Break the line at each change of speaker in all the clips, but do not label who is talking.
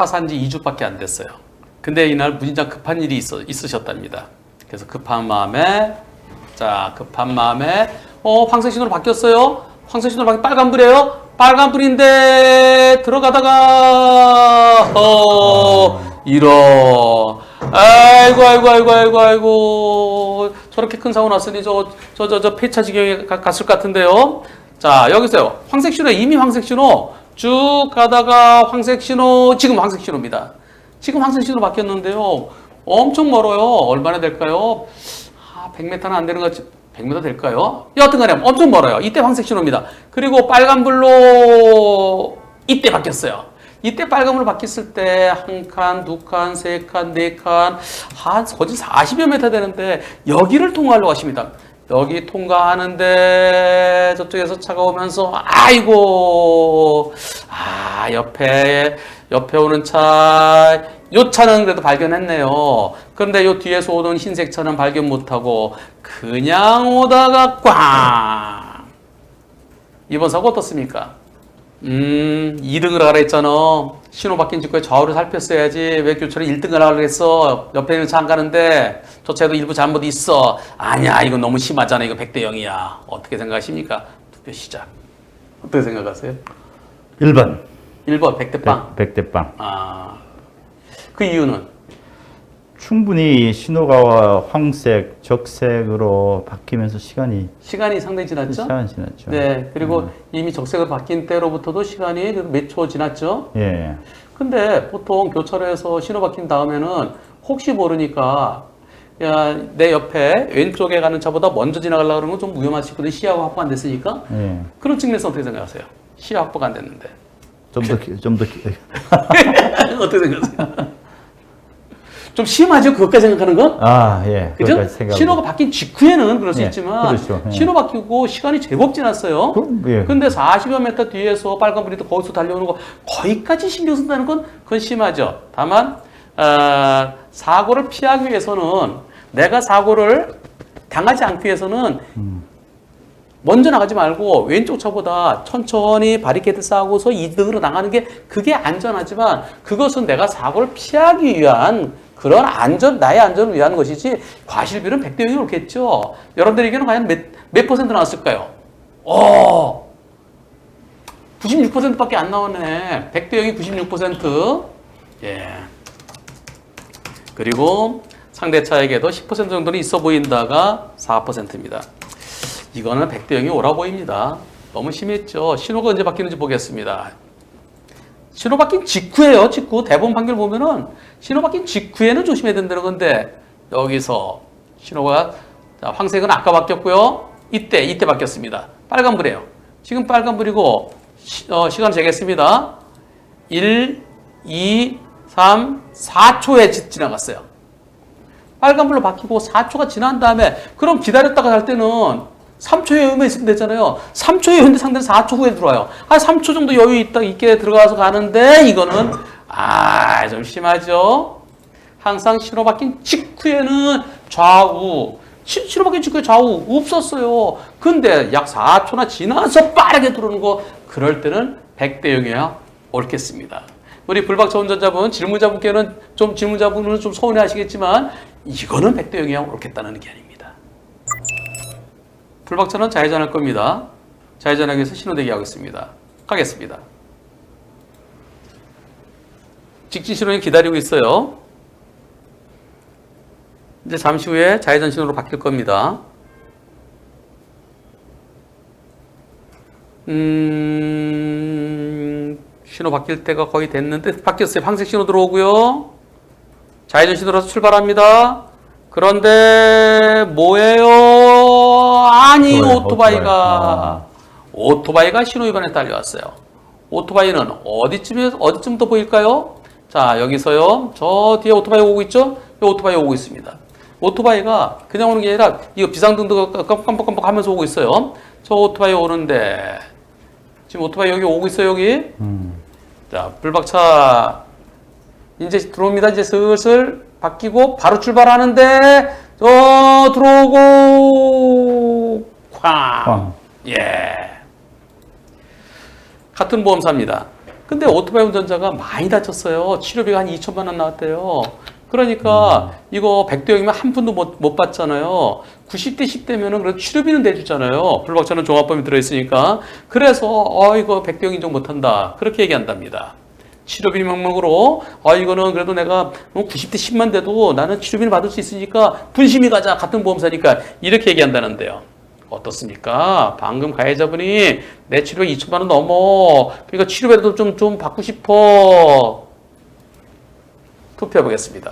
차 산 지 2주밖에 안 됐어요. 근데 이날 무진장 급한 일이 있으셨답니다. 그래서 급한 마음에 황색 신호로 바뀌었어요. 황색 신호로 바뀌 빨간불이에요. 빨간불인데 들어가다가 이런 아이고 저렇게 큰 사고 났으니 저 폐차 지경에 갔을 것 같은데요. 자, 여기서요. 황색 신호, 이미 황색 신호 쭉 가다가 황색 신호, 지금 황색 신호입니다. 지금 황색 신호로 바뀌었는데요. 엄청 멀어요. 얼마나 될까요? 100m는 안 되는 것 같지. 100m 될까요? 여하튼 간에 엄청 멀어요. 이때 황색 신호입니다. 그리고 빨간불로 이때 바뀌었어요. 이때 빨간불로 바뀌었을 때 한 칸, 두 칸, 세 칸, 네 칸, 거진 40여 m 되는데 여기를 통과하려고 하십니다. 여기 통과하는데 저쪽에서 차가 오면서 아이고 옆에 오는 차, 요 차는 그래도 발견했네요. 그런데 요 뒤에서 오는 흰색 차는 발견 못하고 그냥 오다가 꽝! 이번 사고 어떻습니까? 2등을 하라 했잖아. 신호 바뀐 직후에 좌우를 살폈어야지. 왜 교차로 1등을 하라 그랬어? 옆에 있는 차 안 가는데 저 차도 일부 잘못 있어. 아니야, 이거 너무 심하잖아. 이거 100대 0이야. 어떻게 생각하십니까? 투표 시작. 어떻게 생각하세요?
1번.
1번 100대 빵.
100대 빵.
그 이유는?
충분히 신호가 황색, 적색으로 바뀌면서 시간이
상당히 지났죠?
지났죠.
네. 그리고 이미 적색으로 바뀐 때로부터도 시간이 몇 초 지났죠?
예.
근데 보통 교차로에서 신호 바뀐 다음에는 혹시 모르니까 내 옆에 왼쪽에 가는 차보다 먼저 지나가려고 그러는 건 좀 위험하시거든요. 시야가 확보 안 됐으니까.
예.
그런 측면에서 어떻게 생각하세요? 시야 확보가 안 됐는데.
좀 더
어떻게 생각하세요? 좀 심하죠? 그것까지 생각하는 건?
예.
그죠? 신호가 바뀐 직후에는 그럴 수
예,
있지만,
그렇죠. 예.
신호 바뀌고 시간이 제법 지났어요.
예.
근데 40여 m 뒤에서 빨간불이 또 거기서 달려오는 거, 거기까지 신경 쓴다는 건, 그건 심하죠. 다만, 사고를 피하기 위해서는, 내가 사고를 당하지 않기 위해서는, 먼저 나가지 말고 왼쪽 차보다 천천히 바리케이드 쌓고서 2등으로 나가는 게 그게 안전하지만 그것은 내가 사고를 피하기 위한 그런 나의 안전을 위한 것이지 과실비는 100대 0이 옳겠죠. 여러분들 의견은 과연 몇 퍼센트 나왔을까요? 96%밖에 안 나오네. 100대 0이 96%. 예. 그리고 상대차에게도 10% 정도는 있어 보인다가 4%입니다. 이거는 100대 0이 옳아 보입니다. 너무 심했죠. 신호가 언제 바뀌는지 보겠습니다. 신호 바뀐 직후예요. 직후. 대법원 판결 보면은 신호 바뀐 직후에는 조심해야 된다는 건데 여기서 신호가 황색은 아까 바뀌었고요. 이때 바뀌었습니다. 빨간불이에요. 지금 빨간불이고 시간 재겠습니다. 1, 2, 3, 4초에 지나갔어요. 빨간불로 바뀌고 4초가 지난 다음에 그럼 기다렸다가 갈 때는 3초의 여유만 있으면 되잖아요. 3초의 여유인데 상대는 4초 후에 들어와요. 3초 정도 여유 있게 들어가서 가는데 이거는 좀 심하죠. 항상 신호 바뀐 직후에는 신호 바뀐 직후에 좌우 없었어요. 근데 약 4초나 지나서 빠르게 들어오는 거 그럴 때는 100대 0이야 옳겠습니다. 우리 불박차 운전자분, 질문자분은 좀 서운해 하시겠지만 이거는 100대 0이야 옳겠다는 게 아닙니다. 불박차는 좌회전할 겁니다. 좌회전하기 위해서 신호대기 하겠습니다. 가겠습니다. 직진 신호에 기다리고 있어요. 이제 잠시 후에 좌회전 신호로 바뀔 겁니다. 신호 바뀔 때가 거의 됐는데 바뀌었어요. 황색 신호 들어오고요. 좌회전 신호라서 출발합니다. 그런데 뭐예요? 아니 오토바이가 신호 위반에 딸려왔어요. 오토바이는 어디쯤부터 보일까요? 자, 여기서요. 저 뒤에 오토바이 오고 있죠? 이 오토바이 오고 있습니다. 오토바이가 그냥 오는 게 아니라 이거 비상등도 깜빡깜빡 하면서 오고 있어요. 저 오토바이 오는데 지금 오토바이 여기 오고 있어요, 여기. 자, 불박차 이제 들어옵니다. 이제 슬슬 바뀌고 바로 출발하는데 들어오고 쾅. 예. 같은 보험사입니다. 근데 오토바이 운전자가 많이 다쳤어요. 치료비가 한 2천만 원 나왔대요. 그러니까 이거 100대형이면 한 푼도 못 받잖아요. 90대, 10대면은 그래도 치료비는 내주잖아요. 불박차는 종합보험이 들어있으니까. 그래서 이거 100대형 인정 못한다. 그렇게 얘기한답니다. 치료비 명목으로 이거는 그래도 내가 90대 10만 돼도 나는 치료비를 받을 수 있으니까 분심이 가자. 같은 보험사니까 이렇게 얘기한다는데요. 어떻습니까? 방금 가해자분이 내 치료비 2천만 원 넘어. 그러니까 치료비라도 좀 받고 싶어. 투표해 보겠습니다.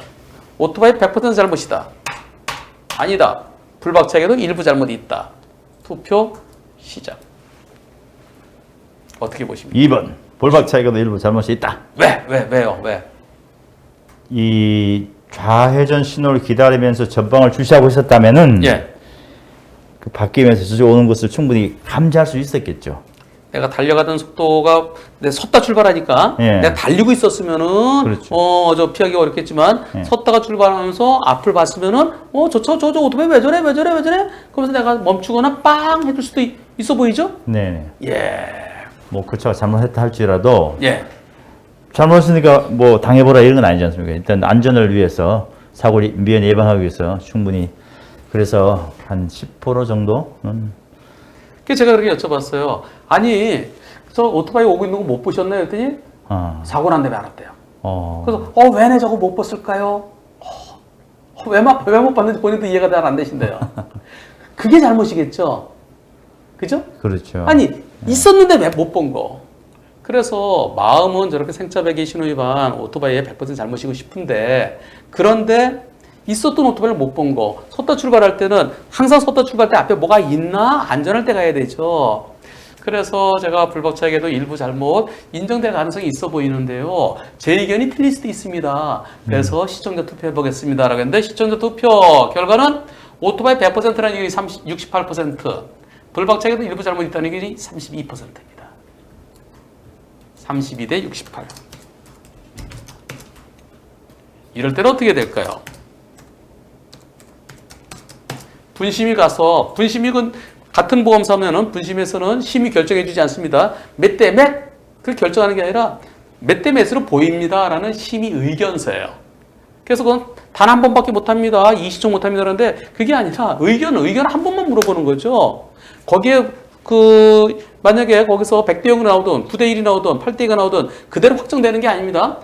오토바이 100% 잘못이다. 아니다. 불박차에게도 일부 잘못이 있다. 투표 시작. 어떻게 보십니까?
2번. 볼박차에게도 일부 잘못이 있다.
왜요? 왜?
이 좌회전 신호를 기다리면서 전방을 주시하고 있었다면은
예.
그 바뀌면서 저쪽 오는 것을 충분히 감지할 수 있었겠죠.
내가 달려가던 속도가 섰다 출발하니까
예.
내가 달리고 있었으면은
그렇죠.
저 피하기 어렵겠지만
예.
섰다가 출발하면서 앞을 봤으면은 저 오토바이 왜 저래? 그러면서 내가 멈추거나 빵 해줄 수도 있어 보이죠?
네.
예.
뭐 그 차가 잘못했다 할지라도
예.
잘못했으니까 뭐 당해보라 이런 건 아니지 않습니까? 일단 안전을 위해서 사고를 미연 예방하기 위해서 충분히 그래서 한 10% 정도는
그래서 제가 그렇게 여쭤봤어요. 아니 저 오토바이 오고 있는 거 못 보셨나요? 그랬더니 사고 난 다음에 알았대요. 그래서 왜 내 저거 못 봤을까요? 왜 못 봤는지 본인도 이해가 잘 안 되신대요. 그게 잘못이겠죠. 그죠?
그렇죠.
아니 있었는데 왜 못 본 거. 그래서 마음은 저렇게 생차배기 신호위반 오토바이의 100% 잘못이고 싶은데 그런데 있었던 오토바이를 못 본 거. 섰다 출발할 때는 항상 섰다 출발할 때 앞에 뭐가 있나 안전할 때 가야 되죠. 그래서 제가 불박차에게도 일부 잘못 인정될 가능성이 있어 보이는데요. 제 의견이 틀릴 수도 있습니다. 그래서 시청자 투표해 보겠습니다. 라고 했는데 시청자 투표 결과는 오토바이 100%라는 의견이 68%, 불박차에게도 일부 잘못 있다는 의견이 32%입니다. 32대 68. 이럴 때는 어떻게 될까요? 분심이 가서 분심이 같은 보험사면은 분심에서는 심의 결정해 주지 않습니다. 몇 대 몇? 그 결정하는 게 아니라 몇 대 몇으로 보입니다라는 심의 의견서예요. 그래서 그건 단 한 번밖에 못 합니다. 이시청 못 합니다. 그런데 그게 아니라 의견 한 번만 물어보는 거죠. 거기에 만약에 거기서 100대 0이 나오든 9대 1이 나오든 8대 2가 나오든 그대로 확정되는 게 아닙니다.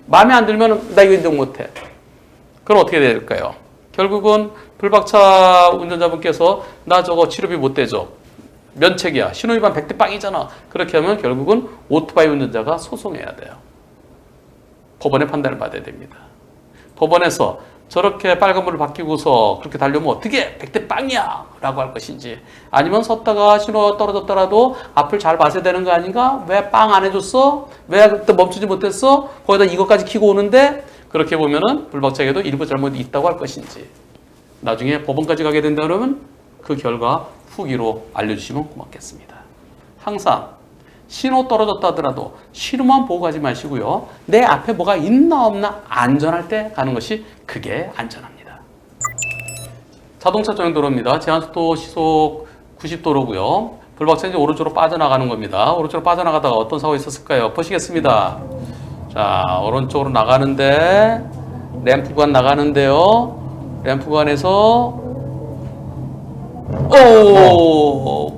마음에 안 들면 나 이거 인정 못 해. 그럼 어떻게 될까요? 결국은 불박차 운전자분께서 나 저거 치료비 못 대줘. 면책이야. 신호위반 100대 빵이잖아. 그렇게 하면 결국은 오토바이 운전자가 소송해야 돼요. 법원의 판단을 받아야 됩니다. 법원에서 저렇게 빨간불을 바뀌고서 그렇게 달려면 어떻게 100대 빵이야 라고 할 것인지 아니면 섰다가 신호가 떨어졌더라도 앞을 잘 봐야 되는 거 아닌가? 왜 빵 안 해줬어? 왜 그때 멈추지 못했어? 거기다 이것까지 키고 오는데 그렇게 보면은 불박차에게도 일부 잘못이 있다고 할 것인지 나중에 법원까지 가게 된다 그러면 그 결과 후기로 알려주시면 고맙겠습니다. 항상 신호 떨어졌다 하더라도 신호만 보고 가지 마시고요. 내 앞에 뭐가 있나 없나 안전할 때 가는 것이 그게 안전합니다. 자동차 전용도로입니다. 제한속도 시속 90도로고요. 불박차 이제 오른쪽으로 빠져나가는 겁니다. 오른쪽으로 빠져나가다가 어떤 사고가 있었을까요? 보시겠습니다. 자, 오른쪽으로 나가는데 램프 구간 나가는데요. 램프 구간에서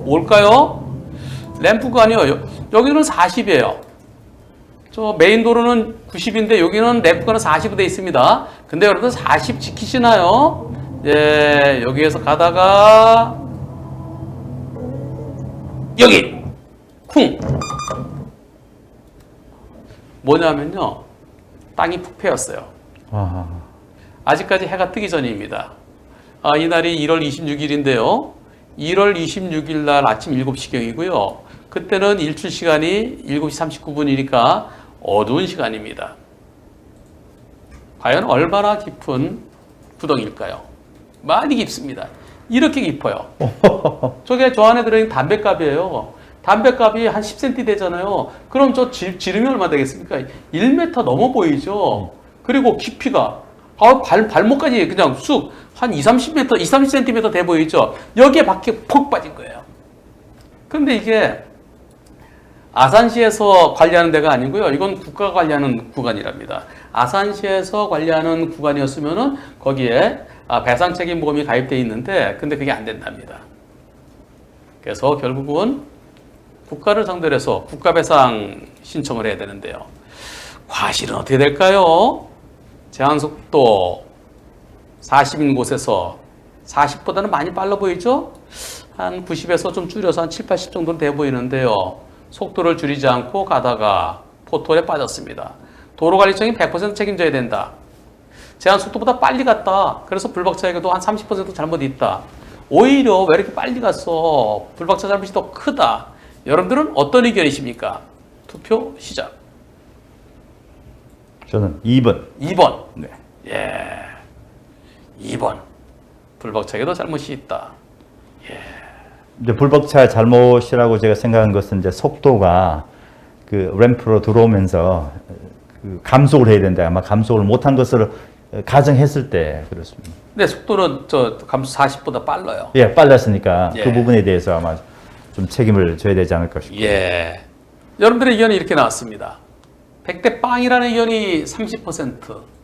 뭘까요? 램프 구간이요. 여기는 40이에요. 저 메인 도로는 90인데 여기는 램프 구간은 40으로 되어 있습니다. 근데 여러분들 40 지키시나요? 예, 여기에서 가다가 여기 쿵 뭐냐면요. 땅이 푹 패였어요. 아직까지 해가 뜨기 전입니다. 이날이 1월 26일인데요. 1월 26일 날 아침 7시경이고요. 그때는 일출 시간이 7시 39분이니까 어두운 시간입니다. 과연 얼마나 깊은 구덩일까요? 많이 깊습니다. 이렇게 깊어요. 저게 저 안에 들어있는 담뱃갑이에요. 담뱃갑이 한 10cm 되잖아요. 그럼 저 지름이 얼마 되겠습니까? 1m 넘어 보이죠? 그리고 깊이가 발목까지 그냥 쑥 한 30cm 돼 보이죠? 여기에 밖에 퍽 빠진 거예요. 그런데 이게 아산시에서 관리하는 데가 아니고요. 이건 국가가 관리하는 구간이랍니다. 아산시에서 관리하는 구간이었으면은 거기에 배상 책임 보험이 가입돼 있는데 근데 그게 안 된답니다. 그래서 결국은 국가를 상대로 해서 국가 배상 신청을 해야 되는데요. 과실은 어떻게 될까요? 제한 속도 40인 곳에서 40보다는 많이 빨라 보이죠? 한 90에서 좀 줄여서 한 7, 80 정도는 돼 보이는데요. 속도를 줄이지 않고 가다가 포토에 빠졌습니다. 도로관리청이 100% 책임져야 된다. 제한 속도보다 빨리 갔다. 그래서 불박차에게도 한 30% 잘못이 있다. 오히려 왜 이렇게 빨리 갔어? 불박차 잘못이 더 크다. 여러분들은 어떤 의견이십니까? 투표 시작.
저는 2번.
2번.
네.
예. 2번. 불박차에게도 잘못이 있다.
근데 불박차 잘못이라고 제가 생각한 것은 이제 속도가 그 램프로 들어오면서 그 감속을 해야 된다. 아마 감속을 못한 것으로 가정했을 때 그렇습니다.
근데 속도는 저 감속 40보다 빨라요.
예, 빨랐으니까
예.
그 부분에 대해서 아마 좀 책임을 져야 되지 않을까 싶어요.
예. 여러분들의 의견이 이렇게 나왔습니다. 100대 빵이라는 의견이 30%.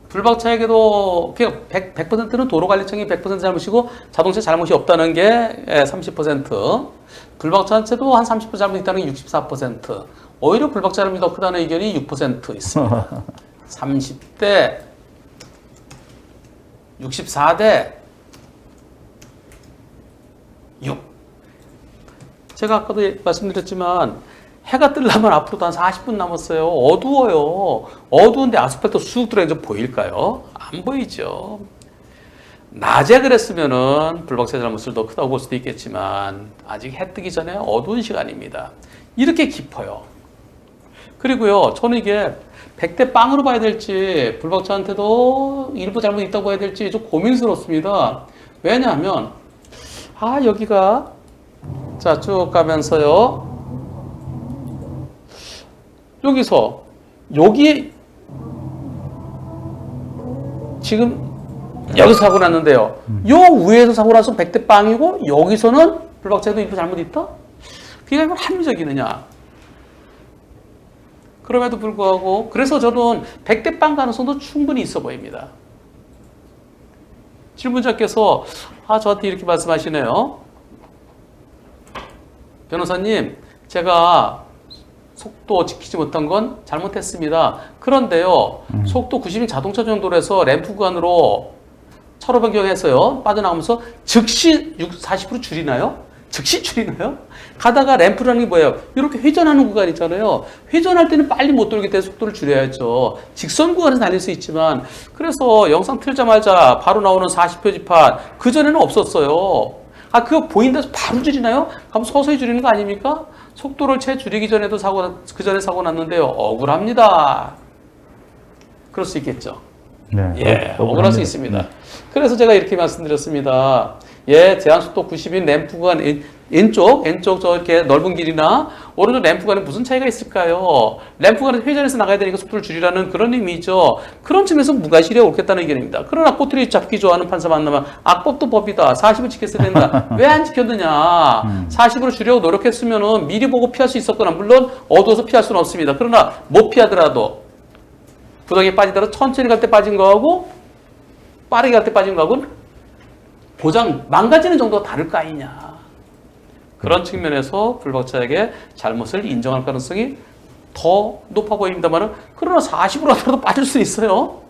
불박차에게도 100%는 도로관리청이 100% 잘못이고 자동차 잘못이 없다는 게 30%. 불박차 한채도 한 30% 잘못이 있다는 게 64%. 오히려 불박차 잘못이 더 크다는 의견이 6% 있습니다. 30대 64대 6. 제가 아까도 말씀드렸지만 해가 뜨려면 앞으로도 한 40분 남았어요. 어두워요. 어두운데 아스팔트 쑥 들어있는 좀 보일까요? 안 보이죠. 낮에 그랬으면은 불박차 잘못을 더 크다고 볼 수도 있겠지만 아직 해 뜨기 전에 어두운 시간입니다. 이렇게 깊어요. 그리고요, 저는 이게 100대 빵으로 봐야 될지 불박차한테도 일부 잘못 있다고 봐야 될지 좀 고민스럽습니다. 왜냐하면 여기가 자 쭉 가면서요. 여기서 여기에 지금 여기서 사고 났는데요. 요 위에서 사고 나서 100대 빵이고 여기서는 불박차에도 일부 잘못 있다? 그게 이건 합리적이느냐? 그럼에도 불구하고 그래서 저는 100대 빵 가능성도 충분히 있어 보입니다. 질문자께서 저한테 이렇게 말씀하시네요. 변호사님, 제가 속도 지키지 못한 건 잘못했습니다. 그런데요, 속도 90인 자동차 정도로해서 램프 구간으로 차로 변경해서요, 빠져나가면서 즉시 40% 줄이나요? 즉시 줄이나요? 가다가 램프라는 게 뭐예요? 이렇게 회전하는 구간 있잖아요. 회전할 때는 빨리 못 돌기 때문에 속도를 줄여야죠. 직선 구간에서 달릴 수 있지만, 그래서 영상 틀자마자 바로 나오는 40표지판, 그전에는 없었어요. 그거 보인다서 바로 줄이나요? 그럼 서서히 줄이는 거 아닙니까? 속도를 채 줄이기 전에도 그 전에 사고 났는데요. 억울합니다. 그럴 수 있겠죠.
네,
억울할 수 있습니다. 그래서 제가 이렇게 말씀드렸습니다. 제한 속도 90인 램프 구간 왼쪽 저렇게 넓은 길이나 오른쪽 램프 구간에 무슨 차이가 있을까요? 램프 구간에서 회전해서 나가야 되니까 속도를 줄이라는 그런 의미죠. 그런 측면에서 무과실이 옳겠다는 의견입니다. 그러나 꼬투리 잡기 좋아하는 판사 만나면 악법도 법이다. 40을 지켰어야 된다. 왜 안 지켰느냐? 40으로 줄이려고 노력했으면 미리 보고 피할 수 있었거나 물론 어두워서 피할 수는 없습니다. 그러나 못 피하더라도 구덩이에 빠지더라도 천천히 갈 때 빠진 거하고 빠르게 갈 때 빠진 거하고는 보장 망가지는 정도가 다를 거 아니냐. 그런 측면에서 불박차에게 잘못을 인정할 가능성이 더 높아 보입니다만 그러나 40으로 하더라도 빠질 수 있어요.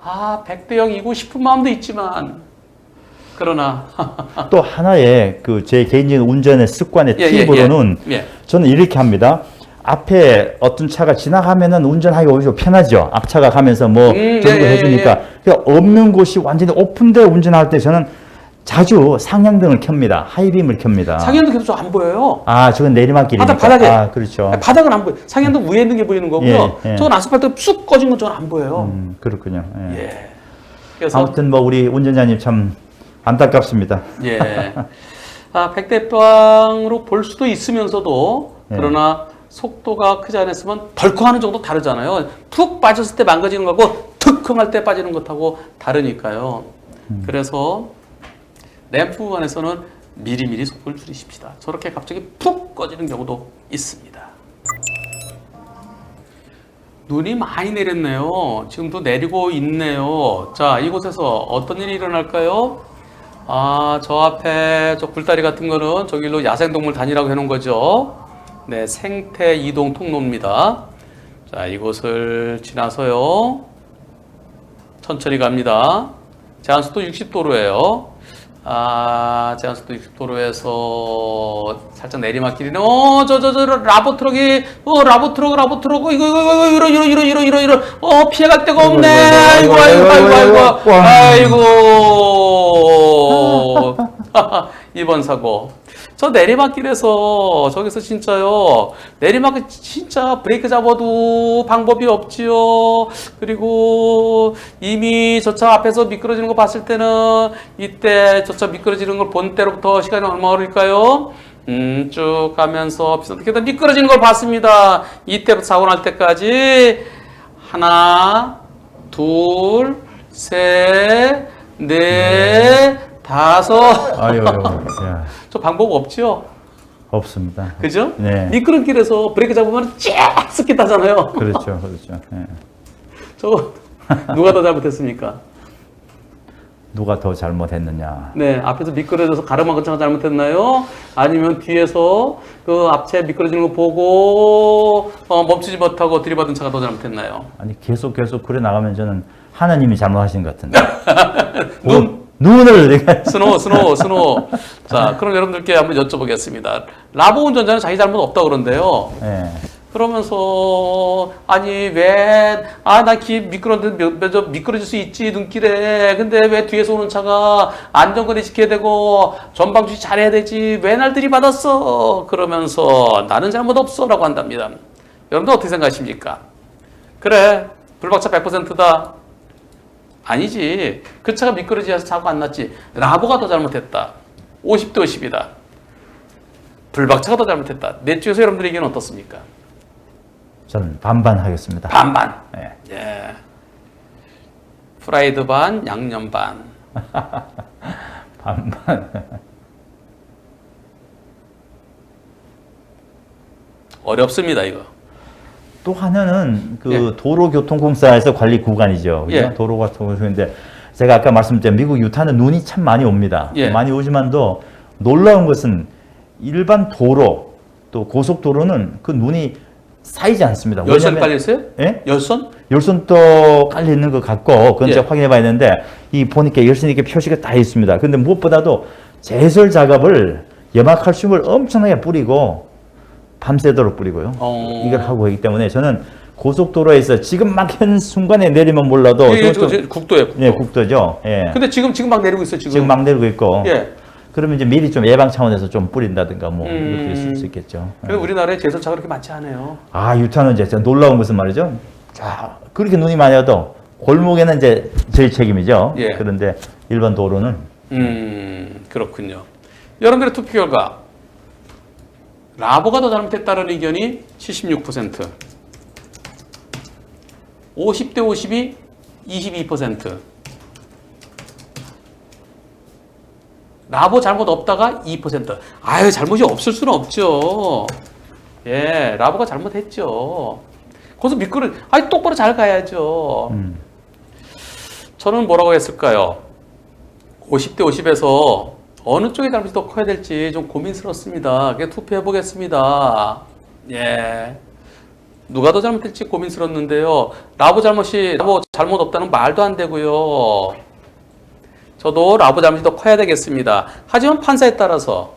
100대 0이고 싶은 마음도 있지만 그러나
또 하나의 그 제 개인적인 운전의 습관의 팁으로는 저는 이렇게 합니다. 앞에 어떤 차가 지나가면은 운전하기 오히려 편하죠. 앞차가 가면서 정도 해주니까. 그러니까 없는 곳이 완전히 오픈되어 운전할 때 저는 자주 상향등을 켭니다. 하이빔을 켭니다.
상향등 계속 안 보여요.
저건 내리막길이니까.
바닥에.
그렇죠.
바닥은 안 보여. 상향등 위에 있는 게 보이는 거고요. 저건 아스팔트 쑥 꺼진 건 저는 안 보여요.
그렇군요.
그래서
아무튼 우리 운전자님 참 안타깝습니다.
100대 빵으로 볼 수도 있으면서도 그러나 속도가 크지 않았으면 덜컹하는 정도 다르잖아요. 푹 빠졌을 때 망가지는 거하고 득컹할 때 빠지는 것하고 다르니까요. 그래서 램프 구간에서는 미리미리 속도를 줄이십시다. 저렇게 갑자기 푹 꺼지는 경우도 있습니다. 눈이 많이 내렸네요. 지금도 내리고 있네요. 자, 이곳에서 어떤 일이 일어날까요? 아, 저 앞에 저 굴다리 같은 거는 저길로 야생동물 다니라고 해놓은 거죠. 네, 생태 이동 통로입니다. 자, 이곳을 지나서요. 천천히 갑니다. 제한속도 60도로예요. 아, 제한속도 60도로에서 살짝 내리막길이네. 라보트럭이, 라보트럭, 이거, 피해갈 데가 없네. 아이고. 이번 사고. 저 내리막길에서, 저기서 진짜요. 내리막길 진짜 브레이크 잡아도 방법이 없지요. 그리고 이미 저 차 앞에서 미끄러지는 거 봤을 때는 이때 저 차 미끄러지는 걸 본 때로부터 시간이 얼마 걸릴까요? 쭉 가면서 비슷하게 미끄러지는 걸 봤습니다. 이때부터 사고 날 때까지 하나, 둘, 셋, 넷, 다섯.
아유,
저 방법 없죠?
없습니다.
그죠?
네.
미끄럼길에서 브레이크 잡으면 쫙 스kit하잖아요.
그렇죠. 네.
저 누가 더 잘못했습니까?
누가 더 잘못했느냐?
네, 앞에서 미끄러져서 가르마 근처가 잘못했나요? 아니면 뒤에서 그 앞차 미끄러지는 거 보고 멈추지 못하고 들이받은 차가 더 잘못했나요?
아니 계속 그래 나가면 저는 하나님이 잘못하신 것 같은데.
눈을 스노우. 자, 그럼 여러분들께 한번 여쭤보겠습니다. 라보 운전자는 자기 잘못 없다 그런데요.
네.
그러면서 아니 왜 나 미끄러졌는데 미끄러질 수 있지 눈길에. 근데 왜 뒤에서 오는 차가 안전거리 지켜야 되고 전방 주시 잘해야 되지 왜 날 들이받았어? 그러면서 나는 잘못 없어라고 한답니다. 여러분들 어떻게 생각하십니까? 그래 불박차 100%다. 아니지. 그 차가 미끄러지어서 사고 안 났지. 라보가 더 잘못했다. 50대 50이다. 불박차가 더 잘못했다. 넷 중에서 여러분들의 의견은 어떻습니까?
저는 반반 하겠습니다.
반반.
네.
예. 프라이드 반, 양념 반.
반반.
어렵습니다, 이거.
또 하나는 그
예.
도로교통공사에서 관리 구간이죠. 그죠?
예.
도로교통공사인데 제가 아까 말씀드린 미국 유타는 눈이 참 많이 옵니다.
예.
많이 오지만도 놀라운 것은 일반 도로 또 고속도로는 그 눈이 쌓이지 않습니다.
열선 깔려 있어요?
예?
열선?
열선도 깔려 있는 것 같고 그건
예.
제가 확인해 봐야 되는데 이 보니까 열선이 이렇게 표시가 다 있습니다. 근데 무엇보다도 제설 작업을 염화칼슘을 엄청나게 뿌리고 밤새도록 뿌리고요. 이걸 하고 있기 때문에 저는 고속도로에서 지금 막 현 순간에 내리면 몰라도
국도예요.
네, 국도죠. 예.
근데 지금 막 내리고 있어요, 지금.
지금 막 내리고 있고.
예.
그러면 이제 미리 좀 예방 차원에서 좀 뿌린다든가 뭐 이렇게 있을 수 있겠죠.
근데 우리나라에 제설차가 그렇게 많지 않아요.
아, 유타는 이제 진짜 놀라운 것은 말이죠. 자, 그렇게 눈이 많이 와도 골목에는 이제 저희 책임이죠.
예.
그런데 일반 도로는
그렇군요. 여러분들의 투표 결과 라보가 더 잘못했다는 의견이 76%, 50대 50이 22%, 라보 잘못 없다가 2%. 아유, 잘못이 없을 수는 없죠. 예, 라보가 잘못했죠. 거기서 아니, 똑바로 잘 가야죠. 저는 뭐라고 했을까요? 50대 50에서 어느 쪽의 잘못이 더 커야 될지 좀 고민스럽습니다. 그냥 투표해 보겠습니다. 예. 누가 더 잘못될지 고민스럽는데요. 라보 잘못 없다는 말도 안 되고요. 저도 라보 잘못이 더 커야 되겠습니다. 하지만 판사에 따라서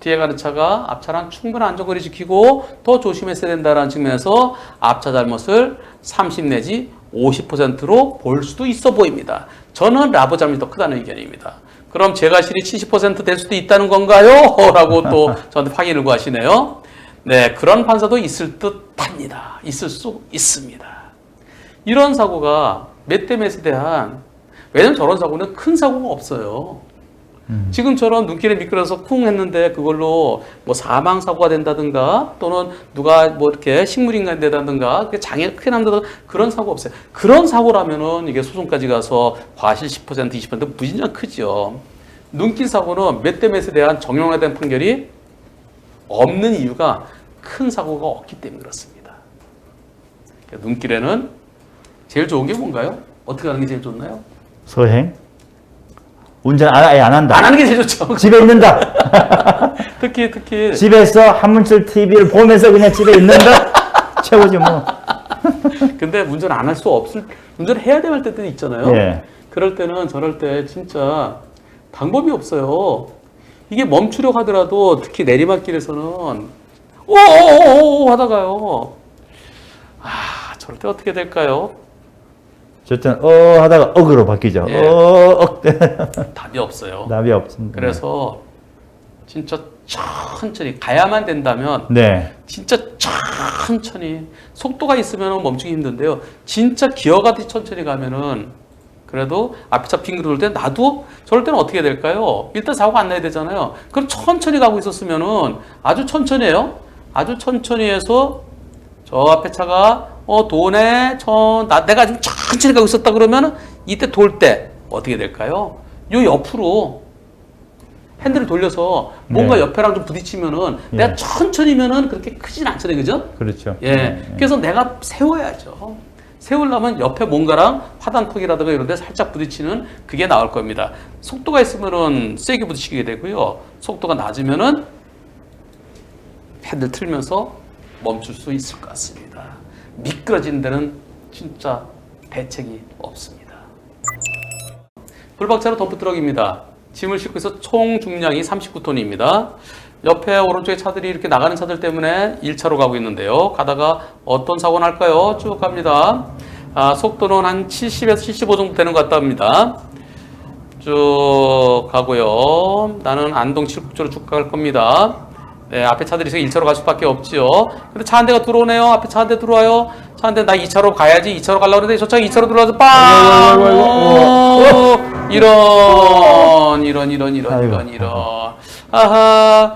뒤에 가는 차가 앞차랑 충분한 안전거리 지키고 더 조심했어야 된다는 측면에서 앞차 잘못을 30 내지 50%로 볼 수도 있어 보입니다. 저는 라보 잘못이 더 크다는 의견입니다. 그럼 제 과실이 70% 될 수도 있다는 건가요? 라고 또 저한테 확인을 구하시네요. 네, 그런 판사도 있을 듯 합니다. 있을 수 있습니다. 이런 사고가 몇 대 몇에 대한, 왜냐면 저런 사고는 큰 사고가 없어요. 지금처럼 눈길에 미끄러져서 쿵 했는데 그걸로 뭐 사망 사고가 된다든가 또는 누가 뭐 이렇게 식물인간이 된다든가 장애 크게 난다든가 그런 사고 없어요. 그런 사고라면은 이게 소송까지 가서 과실 10% 20% 무진장 크죠. 눈길 사고는 몇 대 몇에 대한 정형화된 판결이 없는 이유가 큰 사고가 없기 때문에 그렇습니다. 눈길에는 제일 좋은 게 뭔가요? 어떻게 하는 게 제일 좋나요?
서행? 운전 아예 안 한다.
안 하는 게 제일 좋죠.
집에 있는다.
특히
집에서 한문철 TV를 보면서 그냥 집에 있는다. 최고지 뭐.
근데 운전 안 할 수 없을 운전을 해야 될 때도 있잖아요.
예.
그럴 때는 저럴 때 진짜 방법이 없어요. 이게 멈추려고 하더라도 특히 내리막길에서는 오오오오 하다가요. 아, 저럴 때 어떻게 될까요?
저때는 하다가 억으로 바뀌죠.
예.
억.
답이 없어요.
답이 없습니다.
그래서 진짜 천천히 가야만 된다면
네.
진짜 천천히 속도가 있으면 멈추기 힘든데요. 진짜 기어가듯이 천천히 가면은 그래도 앞에 차 빙그러 돌 때 나도 저럴 때는 어떻게 될까요? 일단 사고가 안 나야 되잖아요. 그럼 천천히 가고 있었으면은 아주 천천히 해요. 아주 천천히 해서 저 앞에 차가 도네 내가 좀 천천히 가고 있었다 그러면은 이때 돌 때 어떻게 될까요? 요 옆으로 핸들을 돌려서 뭔가
네.
옆에랑 좀 부딪히면은
예.
내가 천천히면은 그렇게 크진 않잖아요, 그죠?
그렇죠.
예. 그래서 내가 세워야죠. 세우려면 옆에 뭔가랑 화단턱이라든가 이런 데 살짝 부딪히는 그게 나올 겁니다. 속도가 있으면은 세게 부딪히게 되고요. 속도가 낮으면은 핸들 틀면서 멈출 수 있을 것 같습니다. 미끄러지는 데는 진짜 대책이 없습니다. 불박차로 덤프트럭입니다. 짐을 싣고 있어 총 중량이 39톤입니다. 옆에 오른쪽에 차들이 이렇게 나가는 차들 때문에 1차로 가고 있는데요. 가다가 어떤 사고 날까요? 쭉 갑니다. 속도는 한 70에서 75 정도 되는 것 같답니다. 쭉 가고요. 나는 안동 칠곡조로 쭉 갈 겁니다. 네, 앞에 차들이 있어서 1차로 갈 수밖에 없지요. 근데 차 한 대가 들어오네요. 앞에 차 한 대 들어와요. 차 한 대 나 2차로 가야지. 2차로 가려고 그러는데 저 차가 2차로 들어와서 빵! 이런. 아하.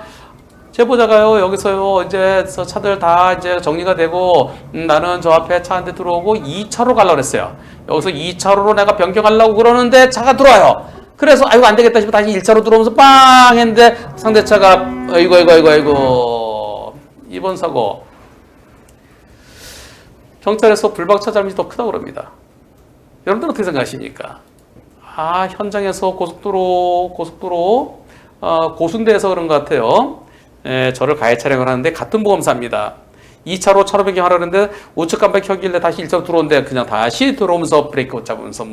제보자가요, 여기서요, 이제 차들 다 이제 정리가 되고, 나는 저 앞에 차 한 대 들어오고 2차로 가려고 그랬어요. 여기서 2차로로 내가 변경하려고 그러는데 차가 들어와요. 그래서, 아이고, 안 되겠다 싶어 다시 1차로 들어오면서 빵! 했는데 상대차가, 아이고. 이번 사고. 경찰에서 불박차 잘못이 더 크다고 그럽니다. 여러분들 어떻게 생각하십니까? 현장에서 고속도로, 고순대에서 그런 것 같아요. 저를 가해 차량을 하는데 같은 보험사입니다. 2차로 차로 변경하라 그러는데 우측 깜빡이 켜길래 다시 1차로 들어오는데 그냥 다시 들어오면서 브레이크 잡으면서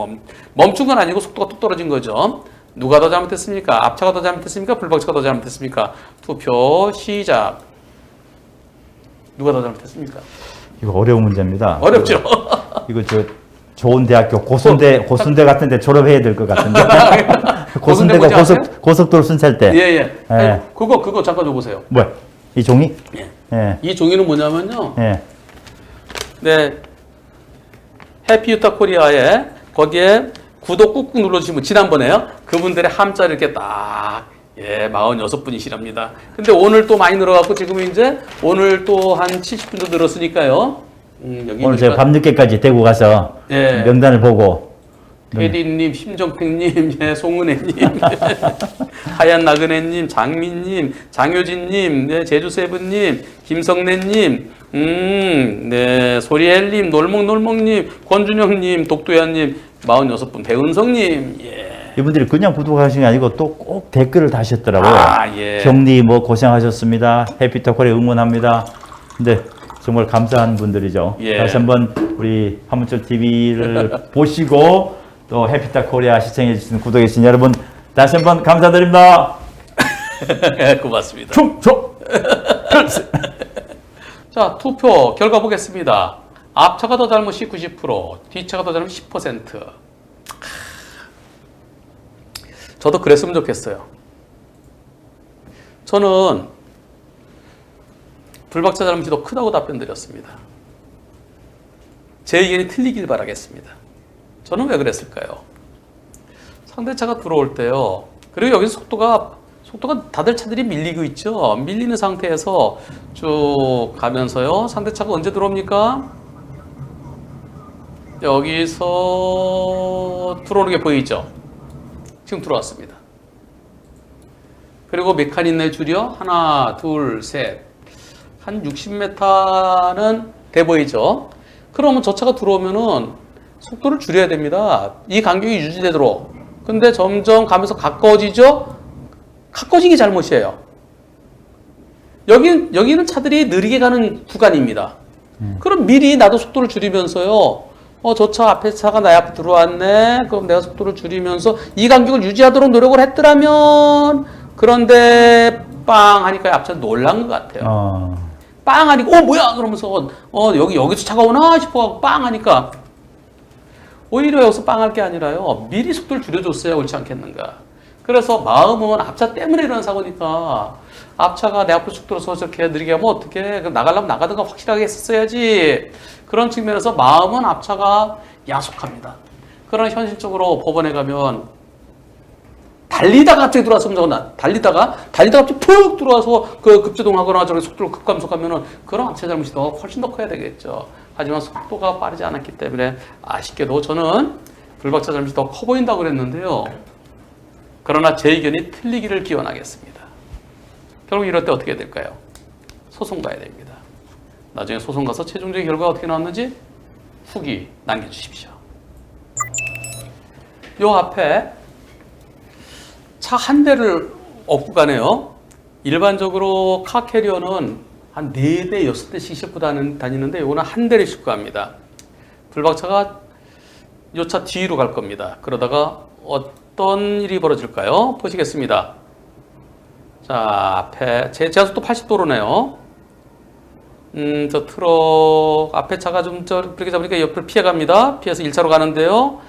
멈춘 건 아니고 속도가 뚝 떨어진 거죠. 누가 더 잘못했습니까? 앞차가 더 잘못했습니까? 불박차가 더 잘못했습니까? 투표 시작. 누가 더 잘못했습니까?
이거 어려운 문제입니다.
어렵죠.
이거 좋은 대학교 고순대 같은데 졸업해야 될 것 같은데. 고순대가 고속도로 순찰 때.
예. 그거 잠깐 줘보세요.
뭐야? 이 종이?
예. 이 종이는 뭐냐면요.
예.
네. 해피 유타 코리아에 거기에 구독 꾹꾹 눌러주시면 지난번에요. 그분들의 함자를 이렇게 딱 46분이시랍니다. 근데 오늘 또 많이 늘어갖고 지금 이제 오늘 또 한 70분도 늘었으니까요. 여기
오늘 제가 밤늦게까지 대구 가서 명단을 보고
테디님, 심정택님, 송은혜님, 하얀 나그네님, 장민님, 장효진님, 제주세븐님, 김성래님, 소리엘님, 놀먹님, 권준영님, 독도야님, 46분, 배은성님,
이분들이 그냥 구독하신 게 아니고 또 꼭 댓글을 다셨더라고요. 경리 고생하셨습니다. 해피터콜에 응원합니다. 근데 정말 감사한 분들이죠. 다시 한번 우리 한문철 TV를 보시고 또 해피타 코리아 시청해주신 구독해주신 여러분 다시 한번 감사드립니다.
고맙습니다.
충성!
자, 투표 결과 보겠습니다. 앞차가 더 잘못이 90%, 뒷차가 더 잘못이 10%. 저도 그랬으면 좋겠어요. 저는 불박차 잘못이 더 크다고 답변 드렸습니다. 제 의견이 틀리길 바라겠습니다. 저는 왜 그랬을까요? 상대차가 들어올 때요. 그리고 여기서 속도가 다들 차들이 밀리고 있죠. 밀리는 상태에서 쭉 가면서요. 상대차가 언제 들어옵니까? 여기서 들어오는 게 보이죠? 지금 들어왔습니다. 그리고 몇 칸 있네 줄여? 하나, 둘, 셋. 한 60m는 돼 보이죠? 그러면 저 차가 들어오면은 속도를 줄여야 됩니다. 이 간격이 유지되도록. 근데 점점 가면서 가까워지죠? 가까워진 게 잘못이에요. 여기는 차들이 느리게 가는 구간입니다. 그럼 미리 나도 속도를 줄이면서요. 저 차 앞에 차가 내 앞에 들어왔네. 그럼 내가 속도를 줄이면서 이 간격을 유지하도록 노력을 했더라면 그런데 빵 하니까 앞차는 놀란 것 같아요. 빵 하니까 뭐야 그러면서 여기서 차가 오나 싶어 빵 하니까 오히려 여기서 빵 할 게 아니라요. 미리 속도를 줄여줬어야 옳지 않겠는가. 그래서 마음은 앞차 때문에 일어난 사고니까 앞차가 내 앞으로 쭉 들어서 저렇게 느리게 하면 어떡해. 그럼 나가려면 나가든가 확실하게 했었어야지. 그런 측면에서 마음은 앞차가 야속합니다. 그러나 현실적으로 법원에 가면 달리다가 갑자기 들어왔으면 달리다가 갑자기 푹 들어와서 그 급제동하거나 저렇게 속도를 급감속하면은 그런 앞차 잘못이 더 훨씬 더 커야 되겠죠. 하지만 속도가 빠르지 않았기 때문에 아쉽게도 저는 불박차 잘못이 더 커 보인다고 그랬는데요. 그러나 제 의견이 틀리기를 기원하겠습니다. 결국 이럴 때 어떻게 될까요? 소송 가야 됩니다. 나중에 소송 가서 최종적인 결과가 어떻게 나왔는지 후기 남겨주십시오. 요 앞에 차 한 대를 업고 가네요. 일반적으로 카캐리어는 한 4대, 6대씩 싣고 다니는데 요거는 한 대를 싣고 갑니다. 불박차가 요 차 뒤로 갈 겁니다. 그러다가 어떤 일이 벌어질까요? 보시겠습니다. 자, 앞에 제가 속도 80도로네요. 저 트럭 앞에 차가 좀 그렇게 잡으니까 옆을 피해갑니다. 피해서 1차로 가는데요.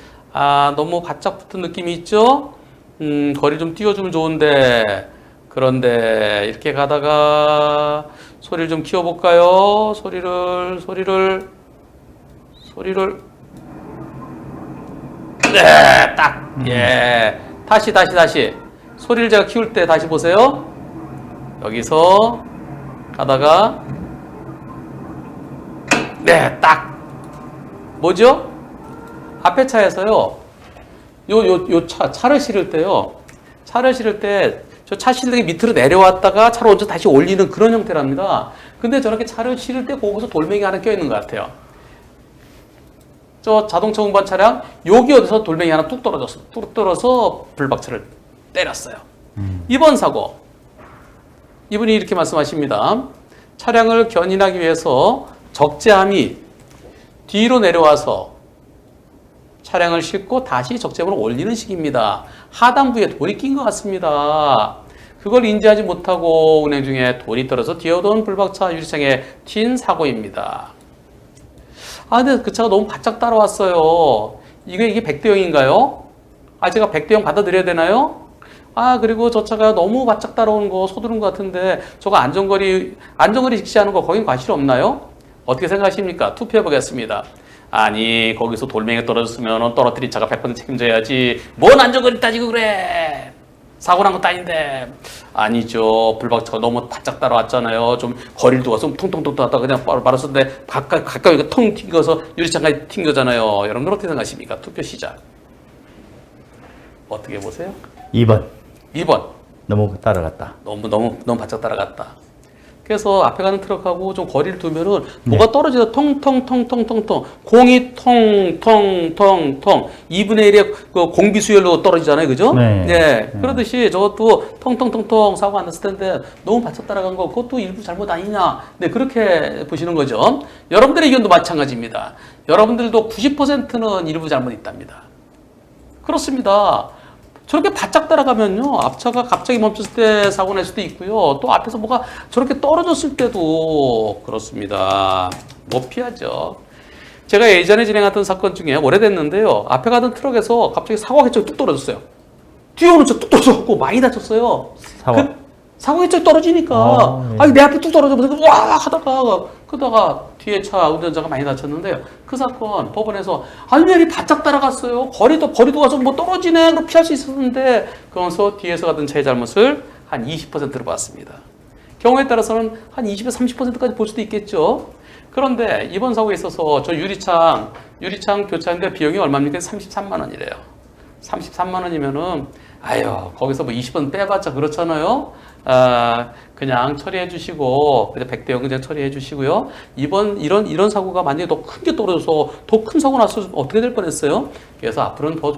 너무 바짝 붙은 느낌이 있죠? 거리 좀 띄워주면 좋은데 그런데 이렇게 가다가 소리를 좀 키워볼까요? 소리를 네, 딱 예. 다시 소리를 제가 키울 때 다시 보세요. 여기서 가다가 네, 딱 뭐죠? 앞에 차에서요. 차를 실을 때요. 저 차 실력이 밑으로 내려왔다가 차로 얹어 다시 올리는 그런 형태랍니다. 근데 저렇게 차를 실을 때 거기서 돌멩이 하나 껴있는 것 같아요. 저 자동차 운반 차량 여기 어디서 돌멩이 하나 뚝 떨어져서 불박차를 때렸어요. 이번 사고 이분이 이렇게 말씀하십니다. 차량을 견인하기 위해서 적재함이 뒤로 내려와서 차량을 싣고 다시 적재함으로 올리는 식입니다. 하단부에 돌이 낀 것 같습니다. 그걸 인지하지 못하고 운행 중에 돌이 떨어져 뒤에 오던 불박차 유리창에 튄 사고입니다. 근데 그 차가 너무 바짝 따라왔어요. 이게 100대 0인가요? 제가 100대 0 받아들여야 되나요? 그리고 저 차가 너무 바짝 따라오는 거 서두른 것 같은데 저거 안전거리 직시하는 거 거긴 과실 없나요? 어떻게 생각하십니까? 투표해 보겠습니다. 아니 거기서 돌멩이 떨어졌으면 떨어뜨린 차가 100% 책임져야지. 뭔 안전거리 따지고 그래. 사고 난 것도 아닌데. 아니죠. 불박차가 너무 바짝 따라왔잖아요. 좀 거리를 두어서 통통통 하다가 그냥 바로 썼는데 가까이 통 튕겨서 유리창까지 튕겨잖아요. 여러분들 어떻게 생각하십니까? 투표 시작. 어떻게 보세요?
2번. 너무 따라갔다.
너무 바짝 따라갔다. 그래서 앞에 가는 트럭하고 좀 거리를 두면은 뭐가 떨어져서 통통통통통통 공이 통통통통 2분의 1의 그 공비수열로 떨어지잖아요. 그죠? 네. 그러듯이 저것도 통통통통 사고 안 났을 텐데 너무 바짝 따라간 거 그것도 일부 잘못 아니냐. 네, 그렇게 보시는 거죠. 여러분들의 의견도 마찬가지입니다. 여러분들도 90%는 일부 잘못 있답니다. 그렇습니다. 저렇게 바짝 따라가면요, 앞차가 갑자기 멈췄을 때 사고 날 수도 있고요. 또 앞에서 뭐가 저렇게 떨어졌을 때도 그렇습니다. 못 피하죠. 제가 예전에 진행했던 사건 중에 오래됐는데요. 앞에 가던 트럭에서 갑자기 사고 객정이 뚝 떨어졌어요. 뒤에 오는 차 뚝 떨어졌고 많이 다쳤어요. 사고 객정이 떨어지니까 내 앞에 뚝 떨어져서 와 하다가 그러다가 뒤에 차 운전자가 많이 다쳤는데요. 그 사건 법원에서 왜 바짝 따라갔어요? 거리도 가서 뭐 떨어지네. 그럼 피할 수 있었는데 그러면서 뒤에서 가던 차의 잘못을 한 20%로 봤습니다. 경우에 따라서는 한 20에서 30%까지 볼 수도 있겠죠. 그런데 이번 사고에 있어서 저 유리창 교체하는데 비용이 얼마입니까? 33만 원이래요. 33만 원이면은 아유 거기서 뭐 20원 빼봤자 그렇잖아요. 그냥 처리해 주시고 100대 0 그냥 처리해 주시고요. 이번 이런 사고가 만약에 더 큰 게 떨어져서 더 큰 사고 났으면 어떻게 될 뻔했어요? 그래서 앞으로는 더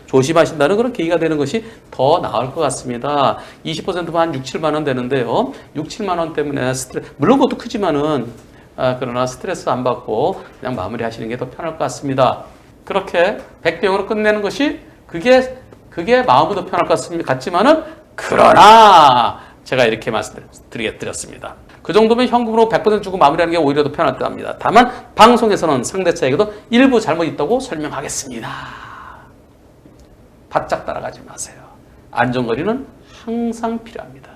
조심하신다는 그런 계기가 되는 것이 더 나을 것 같습니다. 20%면 한 6, 7만 원 되는데요. 6, 7만 원 때문에 물론 그것도 크지만은 그러나 스트레스 안 받고 그냥 마무리하시는 게 더 편할 것 같습니다. 그렇게 100대 0으로 끝내는 것이 그게 마음이 더 편할 것 같지만은 그러나 제가 이렇게 말씀드렸습니다. 그 정도면 현금으로 100% 주고 마무리하는 게 오히려 더 편할 듯 합니다. 다만 방송에서는 상대차에게도 일부 잘못 있다고 설명하겠습니다. 바짝 따라가지 마세요. 안전거리는 항상 필요합니다.